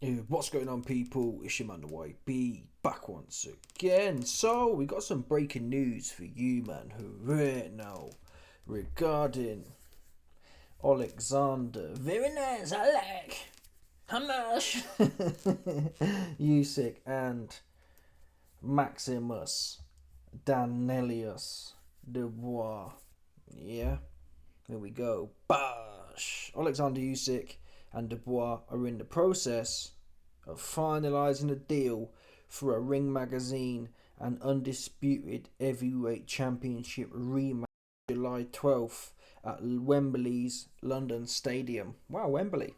What's going on, people? It's your man, the YB, back once again. So, we got some breaking news for you, man, who right now regarding Oleksandr. Very nice, I like. How much? Usyk and Maximus Danelius Dubois. Yeah, here we go. Bash! Oleksandr Usyk and Dubois are in the process of finalising a deal for a Ring Magazine and Undisputed Heavyweight Championship rematch July 12th at Wembley's London Stadium. Wow, Wembley.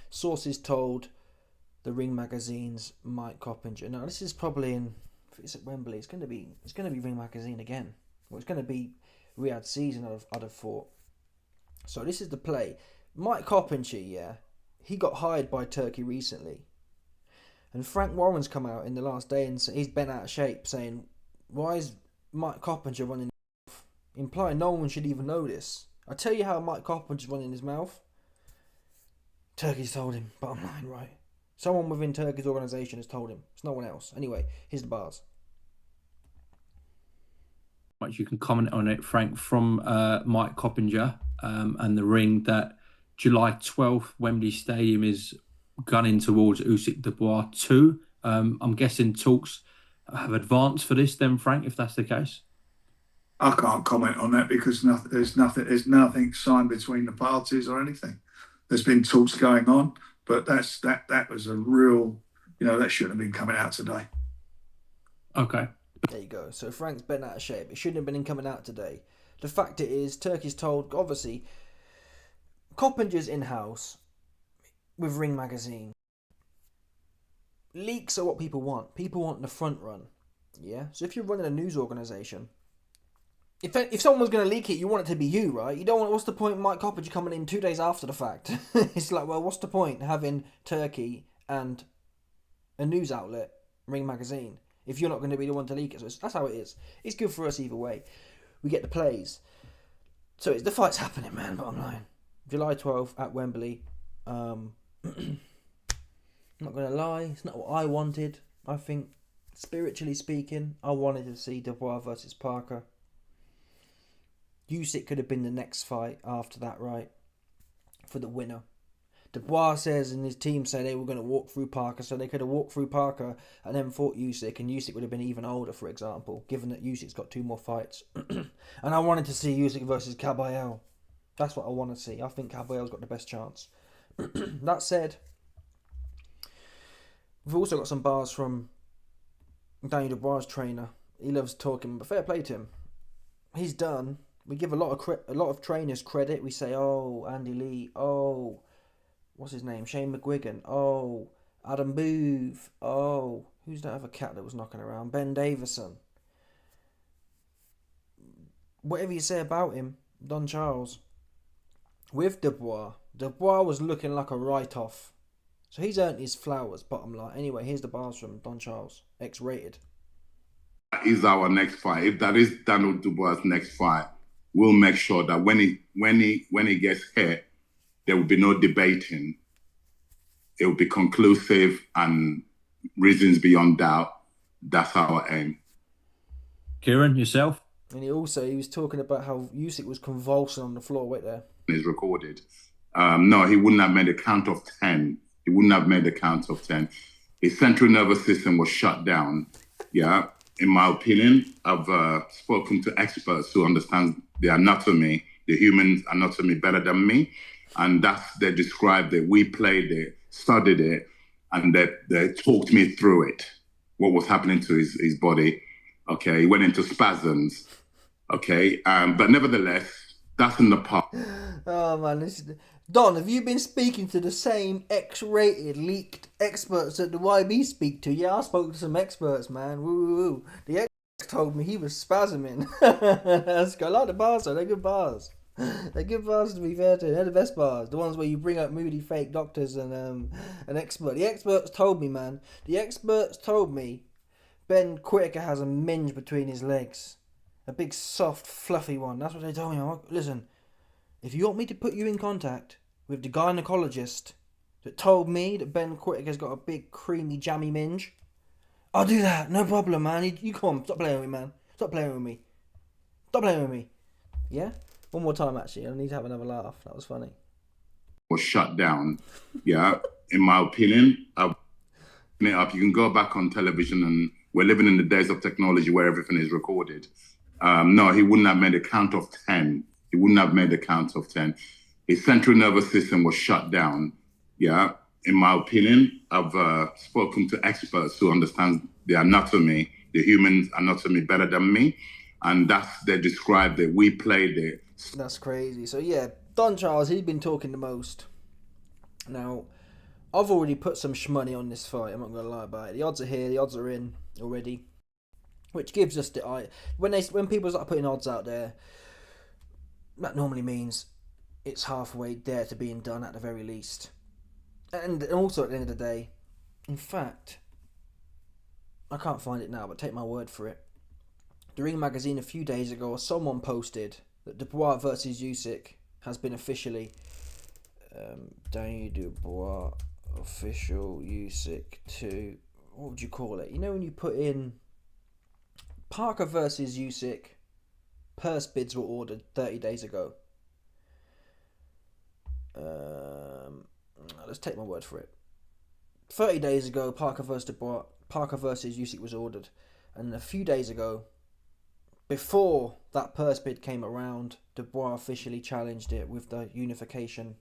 Sources told the Ring Magazine's Mike Coppinger. Now this is probably if it's at Wembley, it's gonna be Ring Magazine again. Well, it's gonna be Riyadh season, I'd have thought. So this is the play. Mike Coppinger, yeah, he got hired by Turkey recently. And Frank Warren's come out in the last day and he's bent out of shape saying, why is Mike Coppinger running his mouth? Implying no one should even know this. I tell you how Mike Coppinger's running his mouth. Turkey's told him, bottom line, right? Someone within Turkey's organisation has told him. It's no one else. Anyway, here's the bars. Much you can comment on it, Frank, from Mike Coppinger and the Ring, that July 12th, Wembley Stadium is gunning towards Usyk Dubois 2. I'm guessing talks have advanced for this then, Frank, if that's the case. I can't comment on that because there's nothing signed between the parties or anything. There's been talks going on, but that was a real, that shouldn't have been coming out today. Okay. There you go. So Frank's bent out of shape. It shouldn't have been coming out today. The fact it is, Turkey's told, obviously, Coppinger's in-house with Ring Magazine. Leaks are what people want. People want the front run. Yeah? So if you're running a news organisation, if someone's going to leak it, you want it to be you, right? You don't want, what's the point of Mike Coppinger coming in 2 days after the fact? It's like, well, what's the point having Turkey and a news outlet, Ring Magazine, if you're not going to be the one to leak it? So that's how it is. It's good for us either way. We get the plays. So the fight's happening, man, bottom line. July 12th at Wembley. I'm not going to lie, it's not what I wanted. I think, spiritually speaking, I wanted to see Dubois versus Parker. Usyk could have been the next fight after that, right? For the winner. Dubois says, and his team say they were going to walk through Parker, so they could have walked through Parker and then fought Usyk, and Usyk would have been even older, for example, given that Usyk's got 2 more fights. And I wanted to see Usyk versus Caballero. That's what I want to see. I think Caballero's got the best chance. That said, we've also got some bars from Daniel Dubois' trainer. He loves talking, but fair play to him. He's done. We give a lot of trainers credit. We say, oh, Andy Lee, oh, what's his name? Shane McGuigan, oh, Adam Booth, oh, who's that other cat that was knocking around? Ben Davison. Whatever you say about him, Don Charles. With Dubois was looking like a write-off. So he's earned his flowers, bottom line. Anyway, here's the bars from Don Charles, X-rated. Is our next fight. If that is Daniel Dubois' next fight, we'll make sure that when he gets hit, there will be no debating. It will be conclusive and reasons beyond doubt. That's our aim. Kieran, yourself? And he was talking about how Usyk was convulsing on the floor. Wait there. Is recorded. No, he wouldn't have made a count of 10. He wouldn't have made a count of 10. His central nervous system was shut down. Yeah. In my opinion, I've spoken to experts who understand the anatomy, the human anatomy better than me. And they described it. We played it, studied it, and they talked me through it, what was happening to his body. Okay, he went into spasms. Okay, but nevertheless, that's in the past. Oh, man. Don, have you been speaking to the same X-rated, leaked experts that the YB speak to? Yeah, I spoke to some experts, man. Woo. The experts told me he was spasming. That's good. I like the bars, though. They're good bars. They're good bars, to be fair to. They're the best bars. The ones where you bring up moody fake doctors and an expert. The experts told me, man. The experts told me Ben Whittaker has a minge between his legs. A big, soft, fluffy one. That's what they told me. Listen, if you want me to put you in contact with the gynecologist that told me that Ben Whittaker's got a big, creamy, jammy minge. I'll do that, no problem, man. You come on, stop playing with me, man. Stop playing with me. Stop playing with me. Yeah? One more time, actually. I need to have another laugh. That was funny. Was shut down. Yeah, in my opinion, I've it up. You can go back on television, and we're living in the days of technology where everything is recorded. No, he wouldn't have made a count of 10. He wouldn't have made a count of 10. His central nervous system was shut down. Yeah, in my opinion, I've spoken to experts who understand the anatomy, the human anatomy better than me. And they described it. We played it. That's crazy. So yeah, Don Charles, he's been talking the most. Now, I've already put some shmoney on this fight. I'm not gonna lie about it. The odds are here. The odds are in already, which gives us the when people start putting odds out there, that normally means it's halfway there to being done at the very least. And also at the end of the day, in fact, I can't find it now, but take my word for it. The Ring magazine a few days ago, someone posted that Dubois versus Usyk has been officially Danny Dubois official Usyk 2. What would you call it? You know when you put in Parker versus Usyk, purse bids were ordered 30 days ago. Let's take my word for it. 30 days ago, Parker versus Usyk was ordered, and a few days ago, before that purse bid came around, Dubois officially challenged it with the unification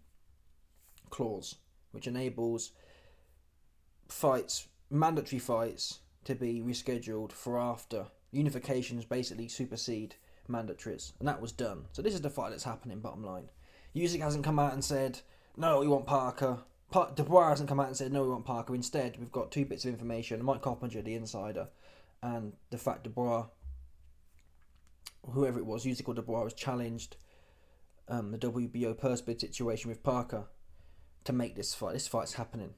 clause, which enables mandatory fights, to be rescheduled for after. Unifications basically supersede mandatories, and that was done. So this is the fight that's happening, bottom line. Usyk hasn't come out and said, no, we want Parker. Dubois hasn't come out and said, no, we want Parker. Instead, we've got two bits of information: Mike Coppinger, the insider, and the fact Dubois, whoever it was, Usyk or Dubois, was challenged the WBO purse bid situation with Parker to make this fight. This fight's happening,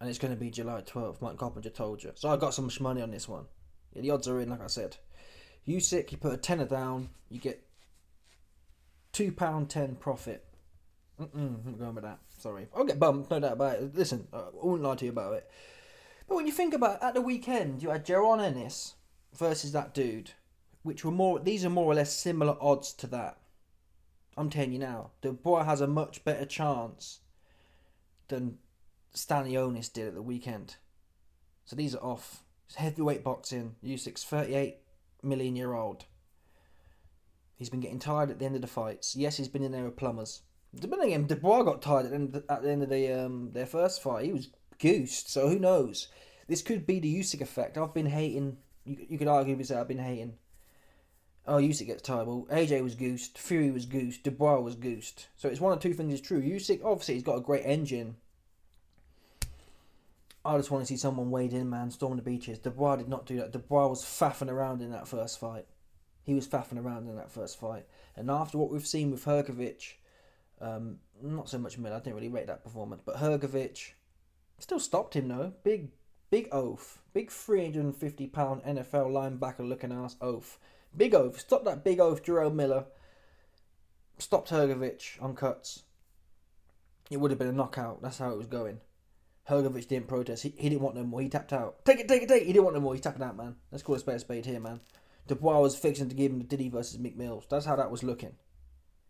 and it's going to be July 12th. Mike Coppinger told you. So I got some money on this one. Yeah, the odds are in, like I said. Usyk, you put a tenner down, you get £2.10 profit. I'm not going with that. Sorry, I'll get bumped, no doubt about it. Listen, I won't lie to you about it. But when you think about it, at the weekend, you had Jaron Ennis versus that dude, which were these are more or less similar odds to that. I'm telling you now, Dubois has a much better chance than Stanionis did at the weekend. So these are off. It's heavyweight boxing. Usyk's 38 million year old. He's been getting tired at the end of the fights. Yes, he's been in there with plumbers. But again, Dubois got tired at the end of their first fight. He was goosed, so who knows? This could be the Usyk effect. I've been hating. You could arguably say I've been hating. Oh, Usyk gets tired. Well, AJ was goosed. Fury was goosed. Dubois was goosed. So it's one of two things is true. Usyk, obviously, he's got a great engine. I just want to see someone wade in, man, storm the beaches. Dubois did not do that. Dubois was faffing around in that first fight. He was faffing around in that first fight. And after what we've seen with Hrgovic, not so much Miller, I didn't really rate that performance, but Hrgovic still stopped him, though. Big oath. Big 350-pound NFL linebacker looking ass oath. Big oath. Stop that big oath, Jarrell Miller. Stopped Hrgovic on cuts. It would have been a knockout. That's how it was going. Hrgovic didn't protest. He didn't want no more. He tapped out. Take it. He didn't want no more. He's tapping out, man. Let's call a spade here, man. Dubois was fixing to give him the Diddy versus Mick Mills. That's how that was looking.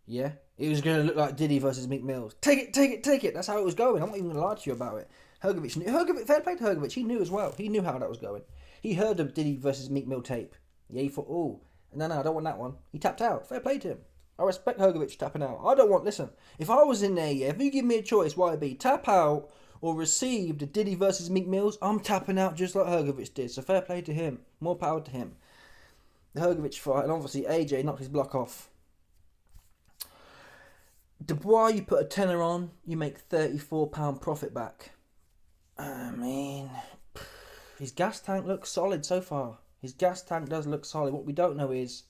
Yeah? It was going to look like Diddy versus Mick Mills. Take it. That's how it was going. I'm not even going to lie to you about it. Hrgovic knew. Fair play to Hrgovic. He knew as well. He knew how that was going. He heard the Diddy versus Mick Mill tape. Yeah, he thought, oh, no, I don't want that one. He tapped out. Fair play to him. I respect Hrgovic tapping out. Listen, if I was in there, yeah, if you give me a choice, why it be tap out or receive the Diddy versus Meek Mills, I'm tapping out just like Hrgovic did. So fair play to him. More power to him. The Hrgovic fight, and obviously AJ knocked his block off. Dubois, you put a tenner on, you make £34 profit back. I mean, his gas tank looks solid so far. His gas tank does look solid. What we don't know is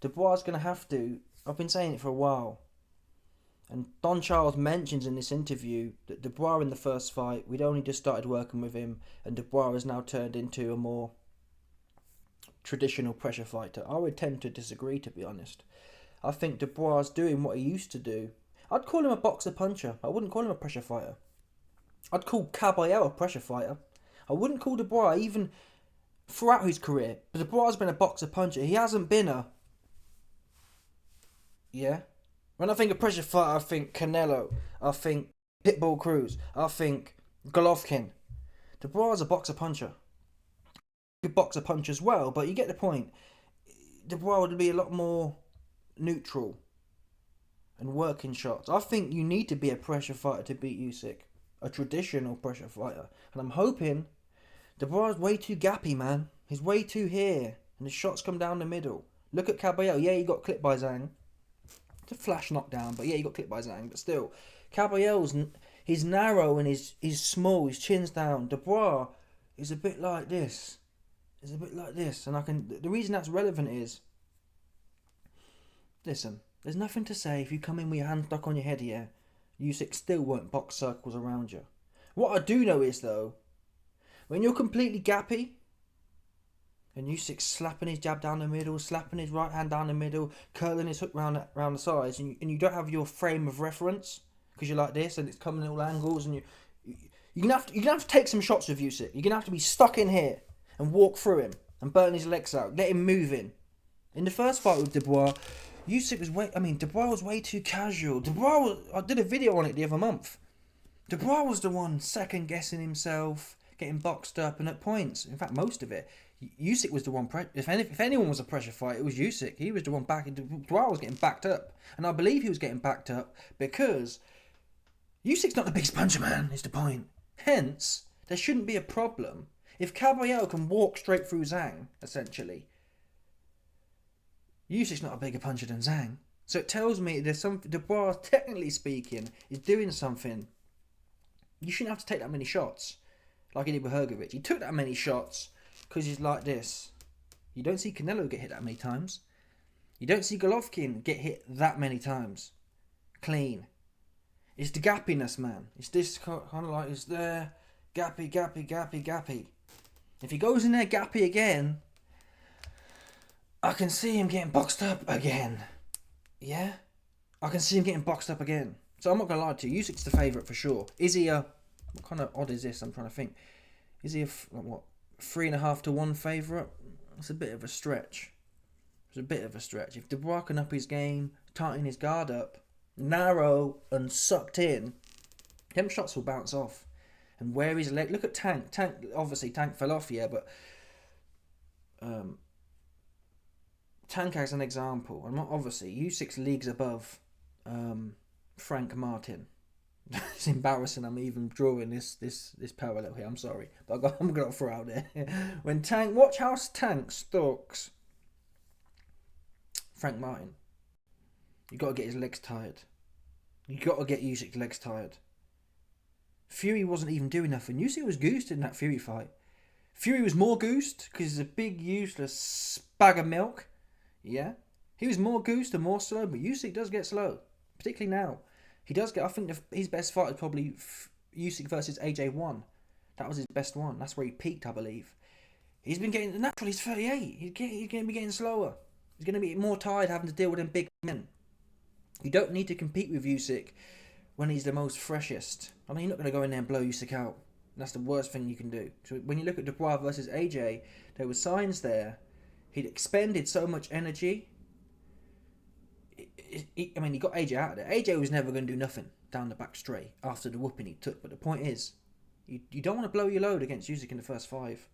Dubois is going to have to, I've been saying it for a while, and Don Charles mentions in this interview that Dubois in the first fight, we'd only just started working with him, and Dubois has now turned into a more traditional pressure fighter. I would tend to disagree, to be honest. I think Dubois is doing what he used to do. I'd call him a boxer puncher. I wouldn't call him a pressure fighter. I'd call Caballero a pressure fighter. I wouldn't call Dubois, even throughout his career. But Dubois has been a boxer puncher. He hasn't been a... Yeah? When I think of pressure fighter, I think Canelo. I think Pitbull Cruz. I think Golovkin. Dubois is a boxer puncher. Good boxer punch as well, but you get the point. Dubois would be a lot more neutral and working shots. I think you need to be a pressure fighter to beat Usyk. A traditional pressure fighter. And I'm hoping Dubois is way too gappy, man. He's way too here. And his shots come down the middle. Look at Caballero. Yeah, he got clipped by Zhang. It's a flash knockdown, but yeah, he got clipped by Zhang. But still, Caballero's... He's narrow and he's small. His chin's down. Dubois is a bit like this. It's a bit like this. And the reason that's relevant is... Listen, there's nothing to say if you come in with your hand stuck on your head here. Usyk still won't box circles around you. What I do know is, though, when you're completely gappy, and Usyk's slapping his jab down the middle, slapping his right hand down the middle, curling his hook round the sides, and you don't have your frame of reference, because you're like this, and it's coming at all angles, and you're gonna have to take some shots with Usyk. You're gonna have to be stuck in here, and walk through him, and burn his legs out, let him move in. In the first fight with Dubois, Dubois was way too casual. I did a video on it the other month. Dubois was the one second guessing himself, getting boxed up, and at points, in fact most of it, Usyk was the one, if anyone was a pressure fight, it was Usyk. He was the one Dubois was getting backed up. And I believe he was getting backed up because Usyk's not the biggest puncher, man, is the point. Hence, there shouldn't be a problem. If Caballero can walk straight through Zhang, essentially, Usyk's not a bigger puncher than Zhang. So it tells me there's something, Dubois, technically speaking, is doing something. You shouldn't have to take that many shots, like he did with Hrgovic. He took that many shots because he's like this. You don't see Canelo get hit that many times. You don't see Golovkin get hit that many times. Clean. It's the gappiness, man. It's this kind of like, it's there, gappy, gappy, gappy, gappy. If he goes in there gappy again, I can see him getting boxed up again. Yeah? I can see him getting boxed up again. So I'm not going to lie to you. Usyk's the favourite for sure. Is he a... What kind of odd is this? I'm trying to think. Is he a... 3.5 to 1 favourite? It's a bit of a stretch. It's a bit of a stretch. If Dubois can up his game, tighten his guard up, narrow and sucked in, them shots will bounce off. And where his leg... Look at Tank. Obviously, Tank fell off, yeah, but... Tank as an example, and obviously Usyk's leagues above Frank Martin. It's embarrassing I'm even drawing this parallel here, I'm sorry, but I'm going to throw out there. When Tank, watch how Tank stalks Frank Martin. You got to get his legs tired. You got to get Usyk's legs tired. Fury wasn't even doing nothing. Usyk was goosed in that Fury fight. Fury was more goosed because he's a big useless bag of milk. Yeah, he was more goosed and more slow, but Usyk does get slow, particularly now. He does get. I think his best fight is probably Usyk versus AJ1. That was his best one. That's where he peaked, I believe. He's been getting naturally. He's 38. He's going to be getting slower. He's going to be more tired having to deal with them big men. You don't need to compete with Usyk when he's the most freshest. I mean, you're not going to go in there and blow Usyk out. That's the worst thing you can do. So when you look at Dubois versus AJ, there were signs there. He'd expended so much energy. He got AJ out of there. AJ was never going to do nothing down the back straight after the whooping he took. But the point is, you don't want to blow your load against Usyk in the first 5.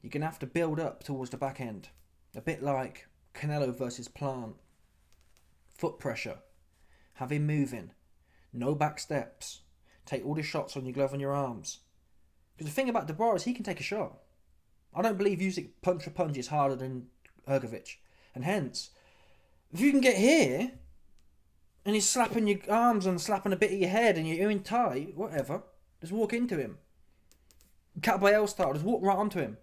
You're going to have to build up towards the back end. A bit like Canelo versus Plant. Foot pressure. Have him moving. No back steps. Take all the shots on your glove and your arms. Because the thing about Dubois is he can take a shot. I don't believe Usyk punch for punch is harder than Hrgovic. And hence, if you can get here, and he's slapping your arms and slapping a bit of your head and you're in tight, whatever, just walk into him. Caballero style, just walk right onto him.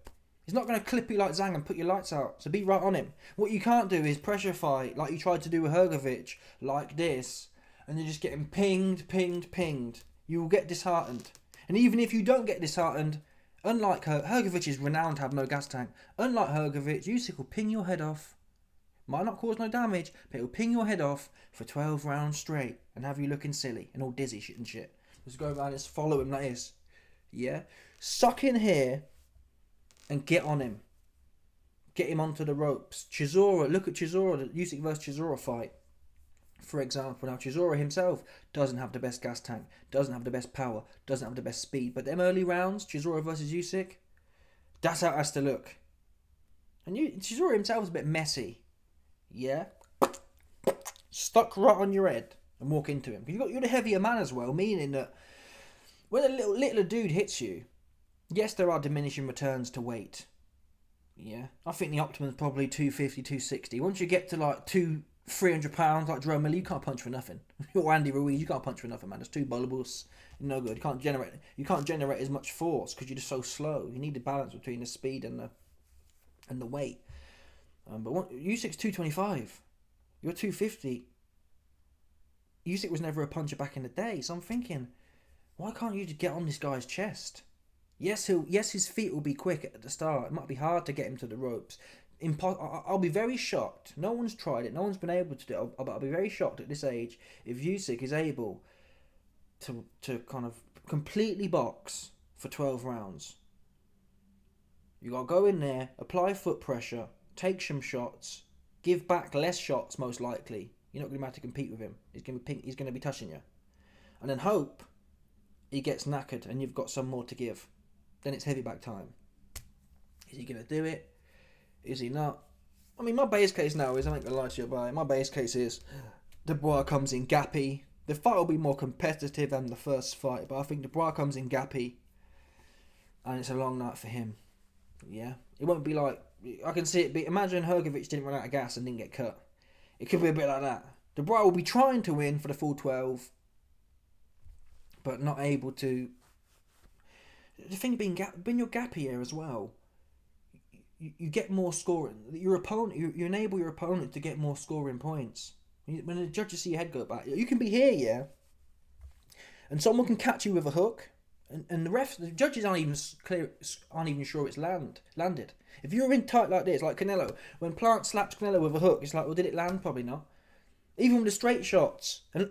He's not going to clip you like Zhang and put your lights out, so be right on him. What you can't do is pressure fight like you tried to do with Hrgovic, like this, and you're just getting pinged. You will get disheartened. And even if you don't get disheartened, unlike Hrgovic is renowned to have no gas tank. Unlike Hrgovic, Usyk will ping your head off. Might not cause no damage, but it'll ping your head off for 12 rounds straight and have you looking silly and all dizzy and shit. Just go around, just follow him like this. Yeah? Suck in here and get on him. Get him onto the ropes. Chisora, look at Chisora, the Usyk versus Chisora fight, for example. Now, Chisora himself doesn't have the best gas tank, doesn't have the best power, doesn't have the best speed. But them early rounds, Chisora versus Usyk, that's how it has to look. And Chisora himself is a bit messy. Yeah? Stuck right on your head and walk into him. You're the heavier man as well, meaning that when a littler dude hits you, yes, there are diminishing returns to weight. Yeah, I think the optimum is probably 250, 260. Once you get to like 300 pounds, like Jerome Miller, you can't punch for nothing. Or Andy Ruiz, you can't punch for nothing, man. It's too bulbous, no good. You can't generate as much force because you're just so slow. You need the balance between the speed and the weight. But Usyk's 225. You're 250. Usyk was never a puncher back in the day, so I'm thinking, why can't you just get on this guy's chest? Yes, his feet will be quick at the start. It might be hard to get him to the ropes. I'll be very shocked. No one's tried it. No one's been able to do it. But I'll be very shocked at this age if Usyk is able to kind of completely box for 12 rounds. You got to go in there, apply foot pressure, take some shots, give back less shots most likely. You're not going to be able to compete with him. He's going to be touching you. And then hope he gets knackered and you've got some more to give. Then it's heavy back time. Is he going to do it? Is he not? I mean, my base case now is, I'm not going to lie to you about it, my base case is Dubois comes in gappy. The fight will be more competitive than the first fight, but I think Dubois comes in gappy and it's a long night for him. Yeah? It won't be like, I can see it be, imagine Hrgovic didn't run out of gas and didn't get cut. It could be a bit like that. Dubois will be trying to win for the full 12, but not able to. The thing being your gap here as well, you get more scoring. Your opponent, you enable your opponent to get more scoring points. When the judges see your head go back, you can be here, yeah, and someone can catch you with a hook, and the judges aren't even sure it's landed. If you're in tight like this, like Canelo, when Plant slaps Canelo with a hook, it's like, well, did it land? Probably not. Even with the straight shots, and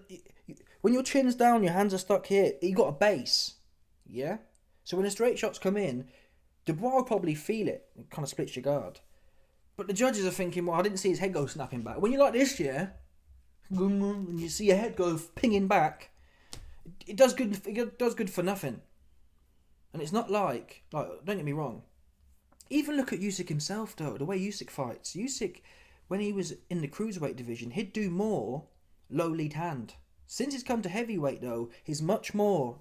when your chin's down, your hands are stuck here, you got a base, yeah. So when the straight shots come in, Dubois will probably feel it. It kind of splits your guard. But the judges are thinking, well, I didn't see his head go snapping back. When you're like this, yeah, and you see your head go pinging back, it does good. It does good for nothing. And it's not like don't get me wrong. Even look at Usyk himself, though. The way Usyk fights. Usyk, when he was in the cruiserweight division, he'd do more low lead hand. Since he's come to heavyweight, though, he's much more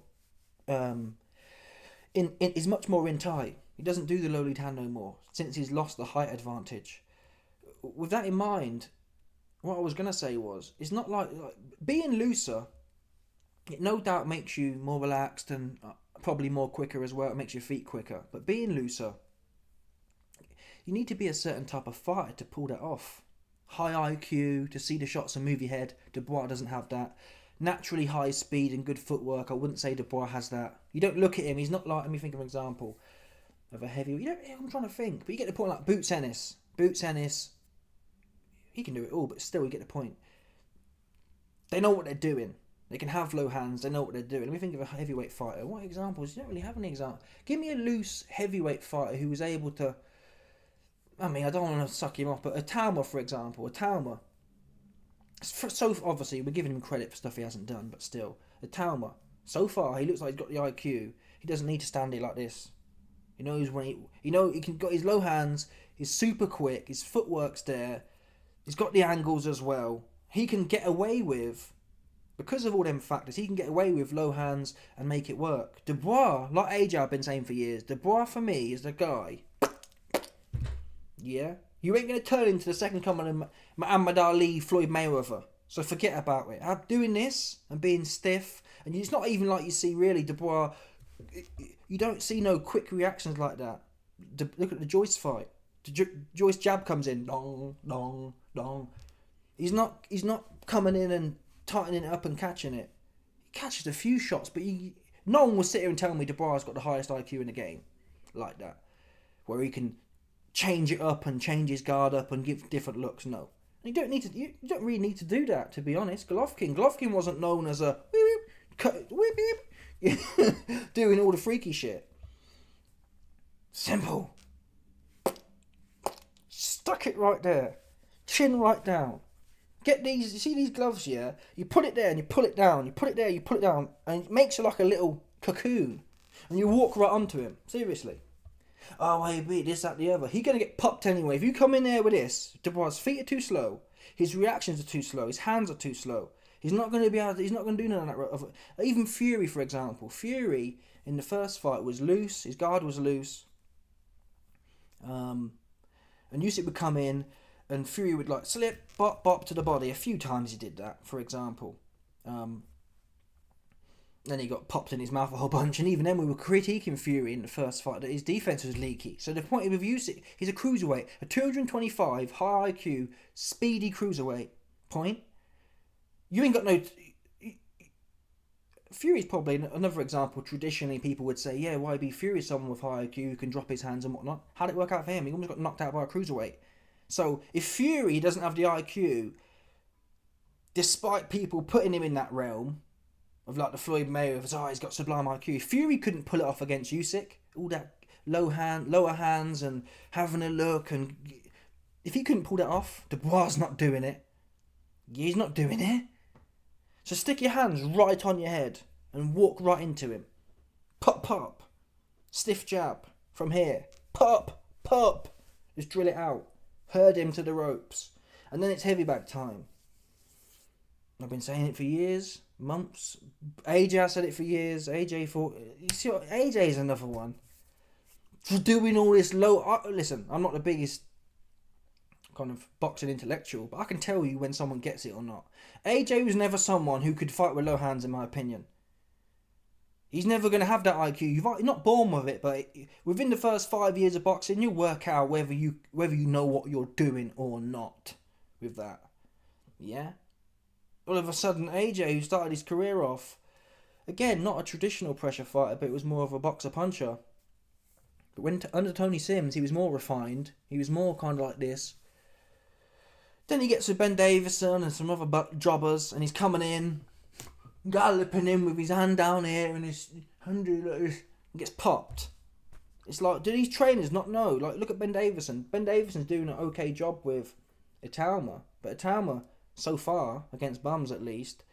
is much more in tight. He doesn't do the low lead hand no more since he's lost the height advantage. With that in mind, what I was going to say was, it's not like being looser, it no doubt makes you more relaxed and probably more quicker as well. It makes your feet quicker. But being looser, you need to be a certain type of fighter to pull that off. High IQ, to see the shots and move your head. Dubois doesn't have that. Naturally high speed and good footwork. I wouldn't say Dubois has that. You don't look at him. He's not like, let me think of an example of a heavy. I'm trying to think. But you get the point, like Boots Ennis. Boots Ennis, he can do it all, but still you get the point. They know what they're doing. They can have low hands. They know what they're doing. Let me think of a heavyweight fighter. What examples? You don't really have any example. Give me a loose heavyweight fighter who was able to. I mean, I don't want to suck him off, but a Talma, for example. A Talma. So obviously we're giving him credit for stuff he hasn't done, but still, the Talma. So far, he looks like he's got the IQ. He doesn't need to stand it like this. He knows when he can got his low hands. He's super quick. His footwork's there. He's got the angles as well. He can get away with, because of all them factors, he can get away with low hands and make it work. Dubois, like AJ I've been saying for years, Dubois for me is the guy. Yeah. You ain't going to turn into the second coming of Muhammad Ali, Floyd Mayweather. So forget about it. I'm doing this and being stiff. And it's not even like you see really Dubois. You don't see no quick reactions like that. Look at the Joyce fight. Joyce jab comes in. Dong, dong, dong. He's not coming in and tightening it up and catching it. He catches a few shots, but no one will sit here and tell me Dubois has got the highest IQ in the game. Like that. Where he can change it up and change his guard up and give different looks. No, you don't really need to do that, to be honest. Golovkin wasn't known as a whip, doing all the freaky shit. Simple. Stuck it right there. Chin right down. Get these, you see these gloves, yeah? You put it there and you pull it down. You put it there, you pull it down. And it makes it like a little cocoon. And you walk right onto him. Seriously. Oh, AB, this, that, the other. He's going to get popped anyway. If you come in there with this, Dubois' feet are too slow. His reactions are too slow. His hands are too slow. He's not going to be able to, he's not going to do none of that. Even Fury, for example. Fury, in the first fight, was loose. His guard was loose. And Usyk would come in, and Fury would like slip, bop to the body. A few times he did that, for example. Then he got popped in his mouth a whole bunch, and even then we were critiquing Fury in the first fight that his defense was leaky. So the point with Usyk, he's a cruiserweight, a 225 high IQ, speedy cruiserweight. Point. You ain't got no. Fury's probably another example. Traditionally, people would say, yeah, YB Fury is someone with high IQ who can drop his hands and whatnot. How'd it work out for him? He almost got knocked out by a cruiserweight. So if Fury doesn't have the IQ, despite people putting him in that realm of like the Floyd Mayweather, oh, he's got sublime IQ. Fury couldn't pull it off against Usyk. All that lower hands and having a look, and if he couldn't pull that off, Dubois not doing it. He's not doing it. So stick your hands right on your head and walk right into him. Pop. Stiff jab from here. Pop. Just drill it out. Herd him to the ropes. And then it's heavy bag time. I've been saying it for years, months. AJ has said it for years. AJ thought, you see what, AJ is another one. For doing all this low. Listen, I'm not the biggest kind of boxing intellectual, but I can tell you when someone gets it or not. AJ was never someone who could fight with low hands, in my opinion. He's never going to have that IQ. You're not born with it, but within the first 5 years of boxing, you'll work out whether you know what you're doing or not with that. Yeah? All of a sudden, AJ, who started his career off, again, not a traditional pressure fighter, but it was more of a boxer-puncher. But when under Tony Sims, he was more refined. He was more kind of like this. Then he gets with Ben Davison and some other jobbers, and he's coming in, galloping in with his hand down here and his 100 like this, and gets popped. It's like, do these trainers not know? Like, look at Ben Davison. Ben Davison's doing an okay job with Italma, but Italma, so far, against bums at least,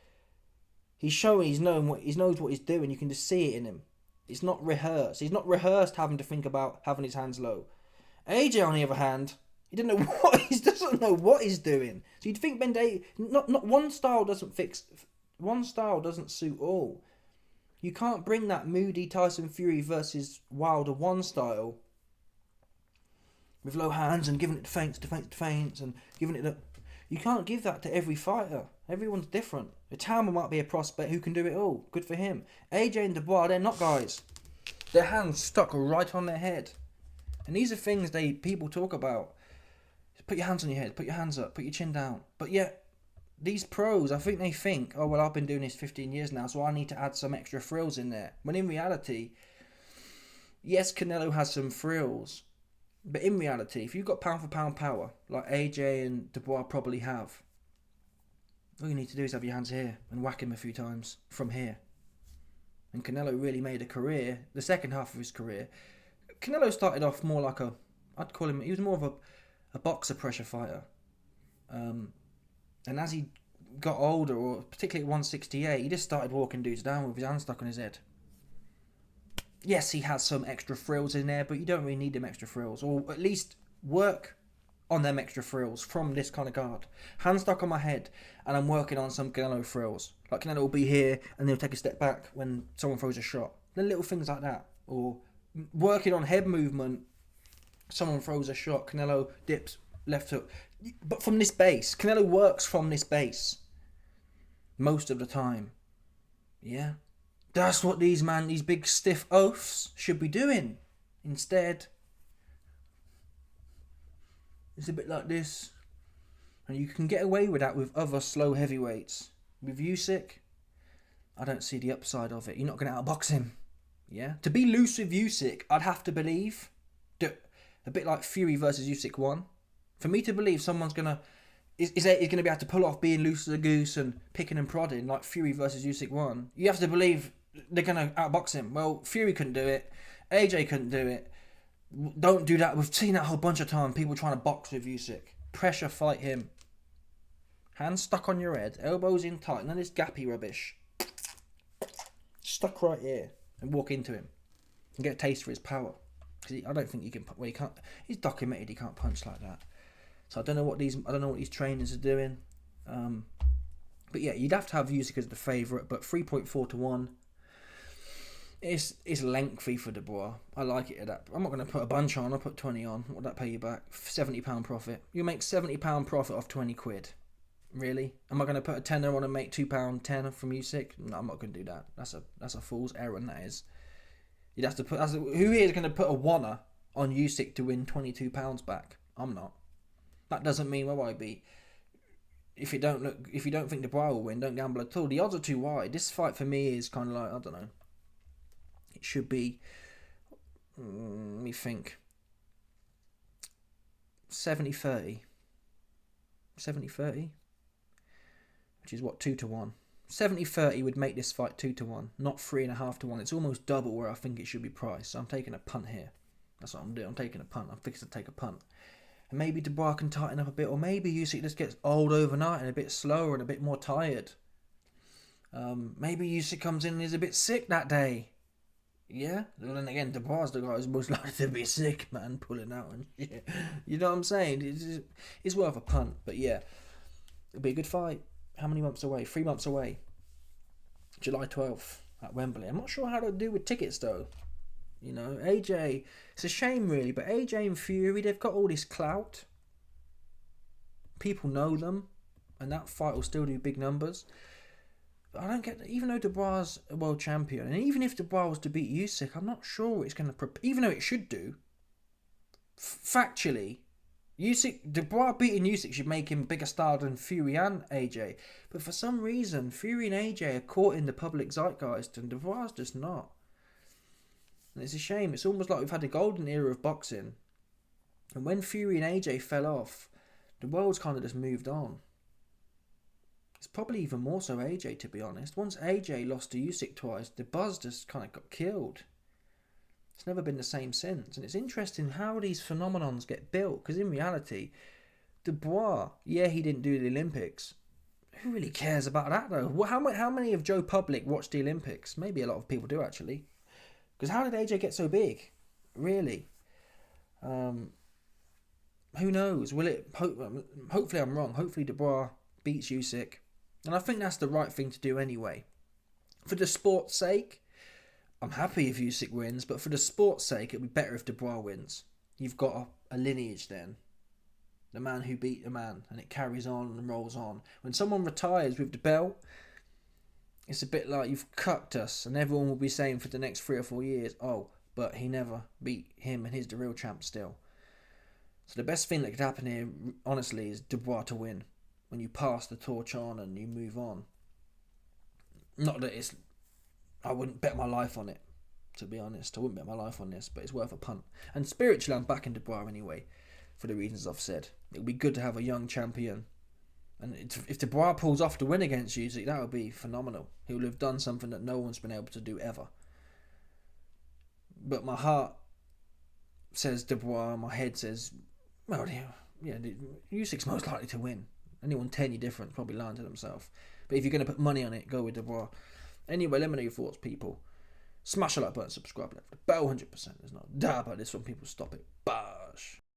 he's showing he knows what he's doing. You can just see it in him. It's not rehearsed. He's not rehearsed having to think about having his hands low. AJ, on the other hand, he doesn't know what he's doing. So you'd think Ben Davison, not one style doesn't fix. One style doesn't suit all. You can't bring that moody Tyson Fury versus Wilder one style with low hands and giving it to feints and giving it. You can't give that to every fighter. Everyone's different. Italma might be a prospect who can do it all. Good for him. AJ and Dubois, they're not guys. Their hands stuck right on their head. And these are things people talk about. Put your hands on your head. Put your hands up. Put your chin down. But yet, these pros, I think they think, oh, well, I've been doing this 15 years now, so I need to add some extra frills in there. When in reality, yes, Canelo has some frills. But in reality, if you've got pound for pound power, like AJ and Dubois probably have, all you need to do is have your hands here and whack him a few times from here. And Canelo really made a career, the second half of his career. Canelo started off more like I'd call him, he was more of a boxer pressure fighter. And as he got older, or particularly at 168, he just started walking dudes down with his hands stuck on his head. Yes, he has some extra frills in there, but you don't really need them extra frills. Or at least work on them extra frills from this kind of guard. Hands stuck on my head, and I'm working on some Canelo frills. Like Canelo will be here, and he'll take a step back when someone throws a shot. Then little things like that. Or working on head movement, someone throws a shot, Canelo dips, left hook. But from this base. Canelo works from this base. Most of the time. Yeah? That's what these big stiff oafs should be doing. Instead, it's a bit like this. And you can get away with that with other slow heavyweights. With Usyk, I don't see the upside of it. You're not going to outbox him. Yeah? To be loose with Usyk, I'd have to believe, a bit like Fury versus Usyk 1. For me to believe someone's going to is going to be able to pull off being loose as a goose and picking and prodding like Fury versus Usyk 1, you have to believe they're gonna outbox him. Well, Fury couldn't do it. AJ couldn't do it. Don't do that. We've seen that a whole bunch of times. People trying to box with Usyk. Pressure fight him. Hands stuck on your head, elbows in tight, none of this gappy rubbish. Stuck right here, and walk into him, and get a taste for his power. Because I don't think you can. Well, he can't. He's documented. He can't punch like that. So I don't know what these trainers are doing. But yeah, you'd have to have Usyk as the favourite. But 3.4 to 1. It's lengthy for Dubois. I like it at that. I'm not going to put a bunch on. I'll put 20 on. What would that pay you back? £70 profit. You make £70 profit off 20 quid. Really? Am I going to put a tenner on and make £2.10 from Usyk? No, I'm not going to do that. That's a fool's errand, that is. You'd have to put. Who here is going to put a wanner on Usyk to win £22 back? I'm not. That doesn't mean where I be. If you don't think Dubois will win, don't gamble at all. The odds are too wide. This fight for me is kind of like, I don't know. It should be. Let me think. 70-30. 70-30. Which is what, 2 to 1. 70-30 would make this fight 2 to 1, not 3.5 to 1. It's almost double where I think it should be priced. So I'm taking a punt here. That's what I'm doing. I'm taking a punt. I'm fixed to take a punt. And maybe Dubois can tighten up a bit, or maybe Usyk just gets old overnight and a bit slower and a bit more tired. Maybe Usyk comes in and is a bit sick that day. Yeah? Well, then again, Dubois the guy who's most likely to be sick, man, pulling out and shit. You know what I'm saying? It's worth a punt. But yeah, it'll be a good fight. How many months away? 3 months away. July 12th at Wembley. I'm not sure how to do with tickets though. You know, AJ, it's a shame really, but AJ and Fury, they've got all this clout. People know them, and that fight will still do big numbers. But I don't get that. Even though Dubois a world champion, and even if Dubois was to beat Usyk, I'm not sure it's going to... Even though it should do, factually, Dubois beating Usyk should make him bigger star than Fury and AJ. But for some reason, Fury and AJ are caught in the public zeitgeist, and Dubois just not. And it's a shame. It's almost like we've had a golden era of boxing. And when Fury and AJ fell off, the world's kind of just moved on. It's probably even more so AJ, to be honest. Once AJ lost to Usyk twice, the buzz just kind of got killed. It's never been the same since. And it's interesting how these phenomenons get built. Because in reality, Dubois, yeah, he didn't do the Olympics. Who really cares about that, though? How many of Joe Public watched the Olympics? Maybe a lot of people do, actually. Because how did AJ get so big? Really? Who knows? Will it? Hopefully I'm wrong. Hopefully Dubois beats Usyk. And I think that's the right thing to do anyway. For the sport's sake, I'm happy if Usyk wins, but for the sport's sake, it'd be better if Dubois wins. You've got a lineage then. The man who beat the man, and it carries on and rolls on. When someone retires with the belt, it's a bit like you've cucked us, and everyone will be saying for the next 3 or 4 years, oh, but he never beat him and he's the real champ still. So the best thing that could happen here, honestly, is Dubois to win. When you pass the torch on and you move on. Not that it's... I wouldn't bet my life on it, to be honest. I wouldn't bet my life on this, but it's worth a punt. And spiritually, I'm backing Dubois anyway, for the reasons I've said. It would be good to have a young champion. And if Dubois pulls off the win against Usyk, that would be phenomenal. He will have done something that no one's been able to do ever. But my heart says Dubois, my head says, well, yeah, Usyk's most likely to win. Anyone 10 year different, probably lying to themselves. But if you're going to put money on it, go with Dubois. Anyway, let me know your thoughts, people. Smash the like button, subscribe, left the bell 100%. There's not a doubt about this when people stop it. Bash.